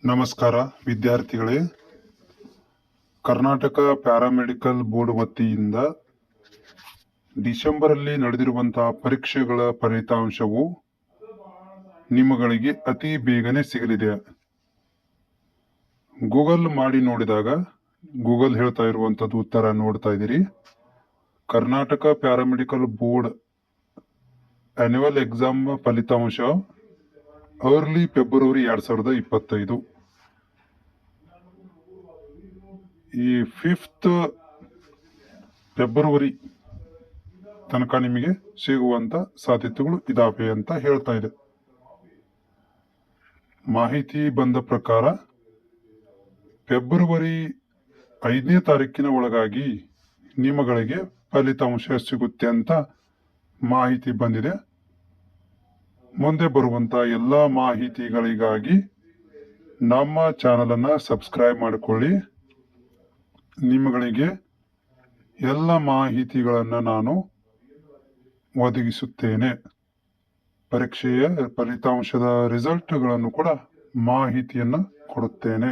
ನಮಸ್ಕಾರ ವಿದ್ಯಾರ್ಥಿಗಳೇ. Karnataka paramedical board ವತಿಯಿಂದ ಡಿಸೆಂಬರಲ್ಲಿ ನಡೆದಿರುವಂತಹ ಪರೀಕ್ಷೆಗಳ ಫಲಿತಾಂಶವು ನಿಮ್ಮಗಳಿಗೆ ಅತಿ ಬೇಗನೆ ಸಿಗಲಿದೆ. ಗೂಗಲ್ ಮಾಡಿ ನೋಡಿದಾಗ ಗೂಗಲ್ ಹೇಳ್ತಾ ಇರುವಂತದ್ದು ಉತ್ತರ ನೋಡ್ತಾ ಇದ್ದೀರಿ. Karnataka paramedical board annual exam ಫಲಿತಾಂಶ ಅರ್ಲಿ ಫೆಬ್ರವರಿ 2025. ಈ 5th ಫೆಬ್ರವರಿ ತನಕ ನಿಮಗೆ ಸಿಗುವಂತ ಸಾಧ್ಯತೆಗಳು ಇದಾವೆ ಅಂತ ಹೇಳ್ತಾ ಇದೆ. ಮಾಹಿತಿ ಬಂದ ಪ್ರಕಾರ ಫೆಬ್ರವರಿ 5ನೇ ತಾರೀಕಿನ ಒಳಗಾಗಿ ನಿಮ್ಮಗಳಿಗೆ ಫಲಿತಾಂಶ ಸಿಗುತ್ತೆ ಅಂತ ಮಾಹಿತಿ ಬಂದಿದೆ. ಮುಂದೆ ಬರುವಂತ ಎಲ್ಲ ಮಾಹಿತಿಗಳಿಗಾಗಿ ನಮ್ಮ ಚಾನಲ್ ಅನ್ನ ಸಬ್ಸ್ಕ್ರೈಬ್ ಮಾಡಿಕೊಳ್ಳಿ. ನಿಮ್ಮಗಳಿಗೆ ಎಲ್ಲ ಮಾಹಿತಿಗಳನ್ನ ನಾನು ಒದಗಿಸುತ್ತೇನೆ. ಪರೀಕ್ಷೆಯ ಫಲಿತಾಂಶದ ರಿಸಲ್ಟ್ಗಳನ್ನು ಕೂಡ ಮಾಹಿತಿಯನ್ನ ಕೊಡುತ್ತೇನೆ.